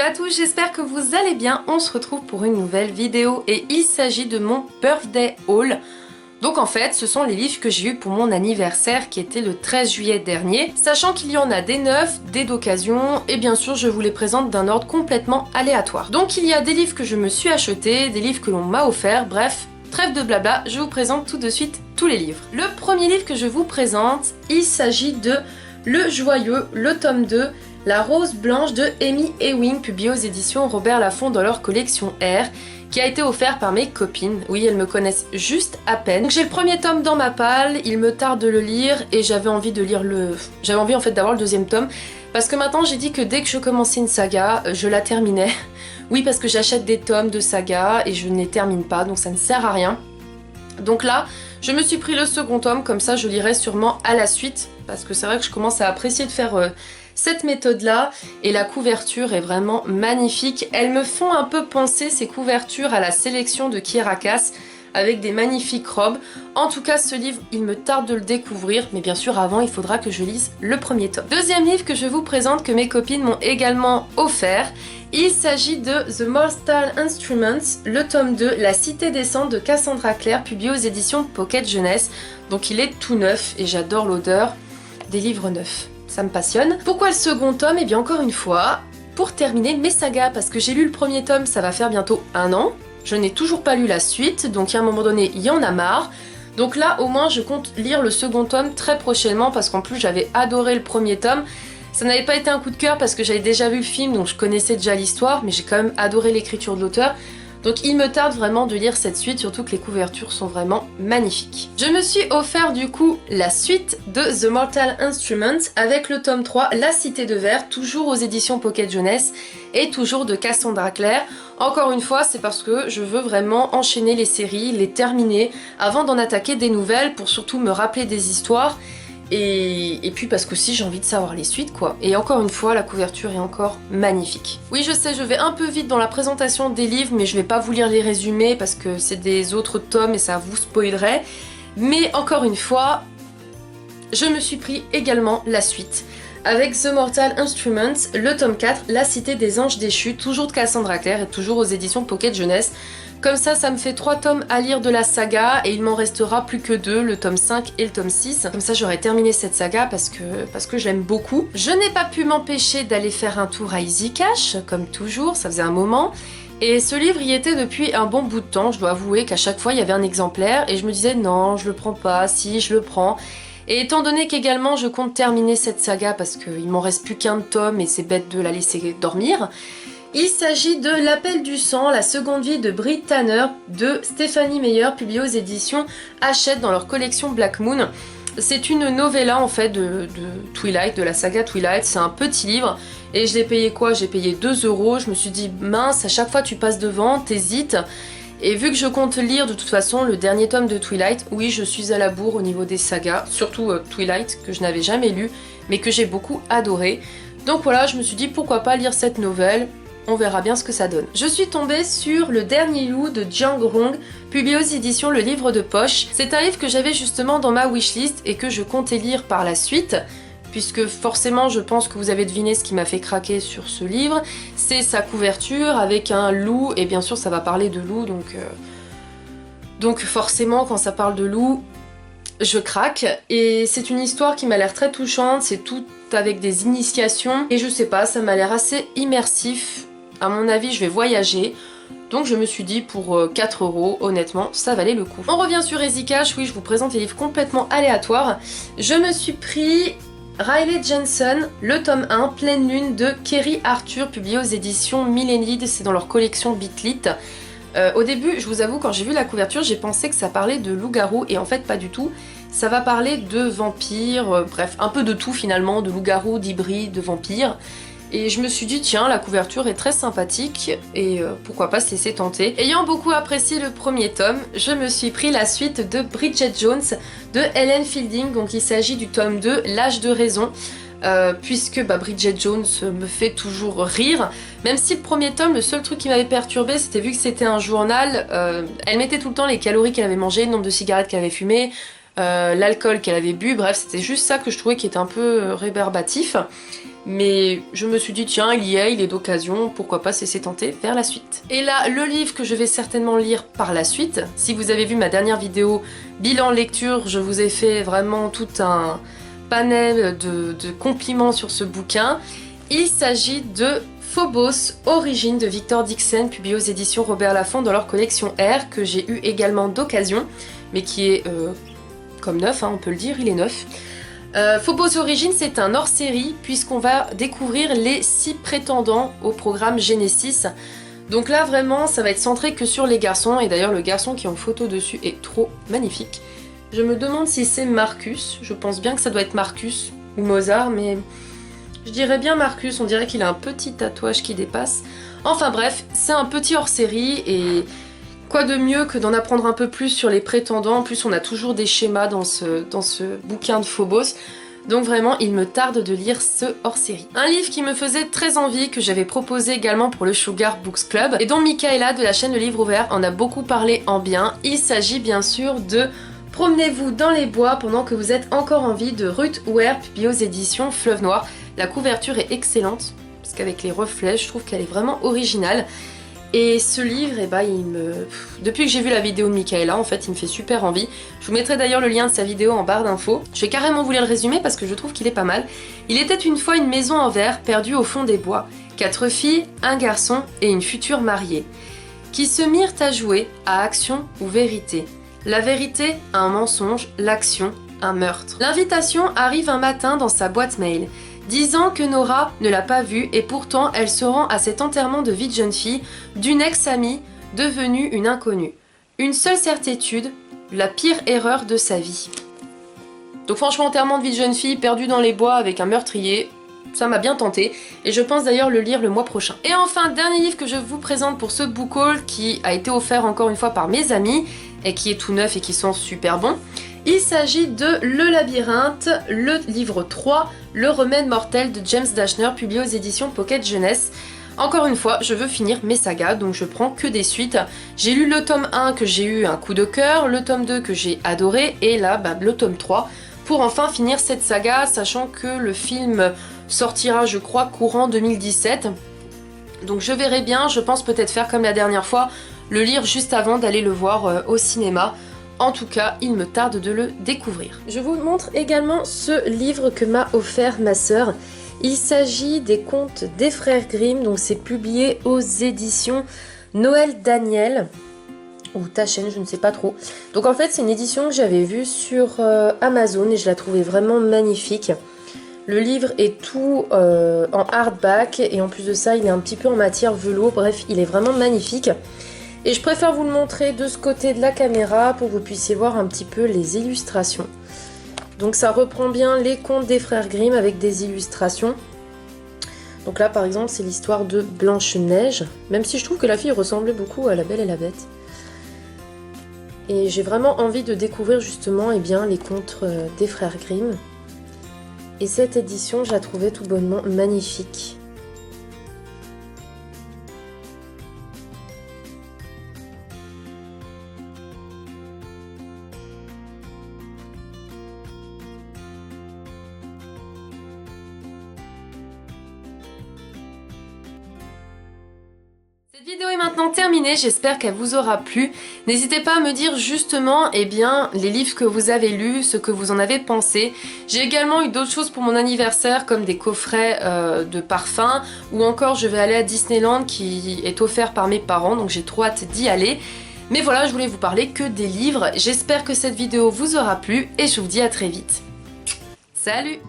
à tous, j'espère que vous allez bien. On se retrouve pour une nouvelle vidéo et il s'agit de mon birthday haul. Donc en fait, ce sont les livres que j'ai eu pour mon anniversaire qui était le 13 juillet dernier, sachant qu'il y en a des neufs, des d'occasion et bien sûr je vous les présente d'un ordre complètement aléatoire. Donc il y a des livres que je me suis achetés, des livres que l'on m'a offert, bref, trêve de blabla, je vous présente tout de suite tous les livres. Le premier livre que je vous présente, il s'agit de Le Joyeux, le tome 2, La Rose Blanche de Amy Ewing, publié aux éditions Robert Laffont dans leur collection R, qui a été offert par mes copines. Oui, elles me connaissent juste à peine. J'ai le premier tome dans ma palle, il me tarde de le lire et j'avais envie de lire J'avais envie en fait d'avoir le deuxième tome, parce que maintenant j'ai dit que dès que je commençais une saga, je la terminais. Oui, parce que j'achète des tomes de saga et je ne les termine pas, donc ça ne sert à rien. Donc là, je me suis pris le second tome, comme ça je lirai sûrement à la suite, parce que c'est vrai que je commence à apprécier de faire cette méthode-là, et la couverture est vraiment magnifique. Elles me font un peu penser, ces couvertures, à la sélection de Kiera Cass, avec des magnifiques robes. En tout cas, ce livre, il me tarde de le découvrir, mais bien sûr, avant, il faudra que je lise le premier tome. Deuxième livre que je vous présente, que mes copines m'ont également offert, il s'agit de The Mortal Instruments, le tome 2, La Cité des Cendres de Cassandra Clare, publié aux éditions Pocket Jeunesse. Donc il est tout neuf, et j'adore l'odeur des livres neufs. Ça me passionne. Pourquoi le second tome? Et bien encore une fois, pour terminer mes sagas, parce que j'ai lu le premier tome, ça va faire bientôt 1 an. Je n'ai toujours pas lu la suite, donc à un moment donné, il y en a marre. Donc là, au moins, je compte lire le second tome très prochainement, parce qu'en plus, j'avais adoré le premier tome. Ça n'avait pas été un coup de cœur, parce que j'avais déjà vu le film, donc je connaissais déjà l'histoire, mais j'ai quand même adoré l'écriture de l'auteur. Donc il me tarde vraiment de lire cette suite, surtout que les couvertures sont vraiment magnifiques. Je me suis offert du coup la suite de The Mortal Instruments avec le tome 3, La Cité de Verre, toujours aux éditions Pocket Jeunesse et toujours de Cassandra Clare. Encore une fois, c'est parce que je veux vraiment enchaîner les séries, les terminer avant d'en attaquer des nouvelles pour surtout me rappeler des histoires. Et puis parce qu'aussi j'ai envie de savoir les suites quoi. Et encore une fois, la couverture est encore magnifique. Oui, je sais, je vais un peu vite dans la présentation des livres, mais je vais pas vous lire les résumés parce que c'est des autres tomes et ça vous spoilerait. Mais encore une fois, je me suis pris également la suite avec The Mortal Instruments, le tome 4, La Cité des Anges Déchus, toujours de Cassandra Clare et toujours aux éditions Pocket Jeunesse. Comme ça me fait 3 tomes à lire de la saga et il m'en restera plus que 2, le tome 5 et le tome 6. Comme ça j'aurai terminé cette saga parce que j'aime beaucoup. Je n'ai pas pu m'empêcher d'aller faire un tour à Easy Cash, comme toujours, ça faisait un moment. Et ce livre y était depuis un bon bout de temps, je dois avouer qu'à chaque fois il y avait un exemplaire et je me disais non, je le prends pas, si je le prends. Et étant donné qu'également je compte terminer cette saga parce qu'il m'en reste plus qu'un tome et c'est bête de la laisser dormir, il s'agit de L'Appel du Sang, la seconde vie de Brit Tanner de Stephanie Meyer, publiée aux éditions Hachette dans leur collection Black Moon. C'est une novella en fait de Twilight, de la saga Twilight. C'est un petit livre et je l'ai payé quoi? J'ai payé 2 €. Je me suis dit mince, à chaque fois tu passes devant, t'hésites. Et vu que je compte lire de toute façon le dernier tome de Twilight, oui je suis à la bourre au niveau des sagas, surtout Twilight que je n'avais jamais lu mais que j'ai beaucoup adoré. Donc voilà, je me suis dit pourquoi pas lire cette novelle. On verra bien ce que ça donne. Je suis tombée sur Le Dernier Loup de Jiang Rong, publié aux éditions Le Livre de Poche. C'est un livre que j'avais justement dans ma wishlist et que je comptais lire par la suite, puisque forcément je pense que vous avez deviné ce qui m'a fait craquer sur ce livre. C'est sa couverture avec un loup, et bien sûr ça va parler de loup, donc forcément quand ça parle de loup, je craque. Et c'est une histoire qui m'a l'air très touchante, c'est tout avec des initiations, et je sais pas, ça m'a l'air assez immersif. À mon avis, je vais voyager. Donc je me suis dit pour 4 €, honnêtement, ça valait le coup. On revient sur Easy Cash, oui, je vous présente les livres complètement aléatoires. Je me suis pris Riley Jensen, le tome 1, Pleine Lune de Kerry Arthur, publié aux éditions Millennium, c'est dans leur collection Bitlit. Au début, je vous avoue, quand j'ai vu la couverture, j'ai pensé que ça parlait de loup-garou, et en fait pas du tout. Ça va parler de vampires, bref, un peu de tout finalement, de loup-garou, d'hybride, de vampires. Et je me suis dit, tiens, la couverture est très sympathique, et pourquoi pas se laisser tenter. Ayant beaucoup apprécié le premier tome, je me suis pris la suite de Bridget Jones de Helen Fielding, donc il s'agit du tome 2, L'âge de raison. Puisque Bridget Jones me fait toujours rire, même si le premier tome, le seul truc qui m'avait perturbé, c'était vu que c'était un journal, elle mettait tout le temps les calories qu'elle avait mangées, le nombre de cigarettes qu'elle avait fumées, l'alcool qu'elle avait bu, bref c'était juste ça que je trouvais qui était un peu rébarbatif. Mais je me suis dit tiens il est d'occasion, pourquoi pas cesser tenter vers la suite. Et là le livre que je vais certainement lire par la suite, si vous avez vu ma dernière vidéo bilan lecture, je vous ai fait vraiment tout un panel de compliments sur ce bouquin. Il s'agit de Phobos, Origine de Victor Dixon, publié aux éditions Robert Laffont dans leur collection R, que j'ai eu également d'occasion, mais qui est comme neuf, hein, on peut le dire, il est neuf. Phobos Origine, c'est un hors-série puisqu'on va découvrir les 6 prétendants au programme Genesis. Donc là vraiment ça va être centré que sur les garçons, et d'ailleurs le garçon qui est en photo dessus est trop magnifique. Je me demande si c'est Marcus, je pense bien que ça doit être Marcus ou Mozart, mais je dirais bien Marcus, on dirait qu'il a un petit tatouage qui dépasse. Enfin bref, c'est un petit hors-série et quoi de mieux que d'en apprendre un peu plus sur les prétendants. En plus on a toujours des schémas dans ce bouquin de Phobos. Donc vraiment il me tarde de lire ce hors-série. Un livre qui me faisait très envie, que j'avais proposé également pour le Sugar Books Club, et dont Michaela de la chaîne Le Livre Ouvert en a beaucoup parlé en bien. Il s'agit bien sûr de Promenez-vous dans les bois pendant que vous êtes encore en vie de Ruth Ware, publié aux éditions Fleuve Noir. La couverture est excellente, parce qu'avec les reflets je trouve qu'elle est vraiment originale. Et ce livre, eh ben, depuis que j'ai vu la vidéo de Michaela, en fait, il me fait super envie. Je vous mettrai d'ailleurs le lien de sa vidéo en barre d'infos. Je vais carrément vous lire le résumé parce que je trouve qu'il est pas mal. Il était une fois une maison en verre perdue au fond des bois. 4 filles, un garçon et une future mariée, qui se mirent à jouer à action ou vérité. La vérité, un mensonge, l'action, un meurtre. L'invitation arrive un matin dans sa boîte mail, disant que Nora ne l'a pas vue et pourtant elle se rend à cet enterrement de vie de jeune fille d'une ex-amie devenue une inconnue. Une seule certitude, la pire erreur de sa vie. Donc franchement, enterrement de vie de jeune fille perdue dans les bois avec un meurtrier, ça m'a bien tenté et je pense d'ailleurs le lire le mois prochain. Et enfin, dernier livre que je vous présente pour ce book haul qui a été offert encore une fois par mes amis et qui est tout neuf et qui sent super bon. Il s'agit de Le Labyrinthe, le livre 3, Le Remède Mortel de James Dashner, publié aux éditions Pocket Jeunesse. Encore une fois, je veux finir mes sagas, donc je prends que des suites. J'ai lu le tome 1 que j'ai eu un coup de cœur, le tome 2 que j'ai adoré, et là, le tome 3, pour enfin finir cette saga, sachant que le film sortira, je crois, courant 2017. Donc je verrai bien, je pense peut-être faire comme la dernière fois, le lire juste avant d'aller le voir au cinéma. En tout cas, il me tarde de le découvrir. Je vous montre également ce livre que m'a offert ma sœur. Il s'agit des contes des frères Grimm, donc c'est publié aux éditions Noël Daniel, ou ta chaîne, je ne sais pas trop. Donc en fait, c'est une édition que j'avais vue sur Amazon et je la trouvais vraiment magnifique. Le livre est tout en hardback et en plus de ça, il est un petit peu en matière velours. Bref, il est vraiment magnifique. Et je préfère vous le montrer de ce côté de la caméra pour que vous puissiez voir un petit peu les illustrations. Donc ça reprend bien les contes des frères Grimm avec des illustrations. Donc là par exemple c'est l'histoire de Blanche-Neige, même si je trouve que la fille ressemblait beaucoup à La Belle et la Bête. Et j'ai vraiment envie de découvrir justement les contes des frères Grimm. Et cette édition je la trouvais tout bonnement magnifique. Cette vidéo est maintenant terminée, j'espère qu'elle vous aura plu. N'hésitez pas à me dire justement les livres que vous avez lus, ce que vous en avez pensé. J'ai également eu d'autres choses pour mon anniversaire comme des coffrets de parfums ou encore je vais aller à Disneyland qui est offert par mes parents, donc j'ai trop hâte d'y aller. Mais voilà, je voulais vous parler que des livres. J'espère que cette vidéo vous aura plu et je vous dis à très vite. Salut!